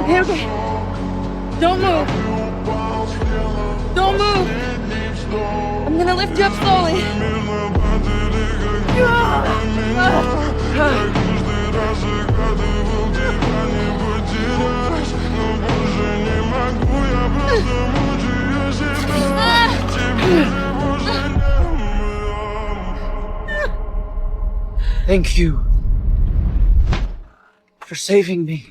Okay, okay. Don't move. Don't move. I'm gonna lift you up slowly. Thank you for saving me.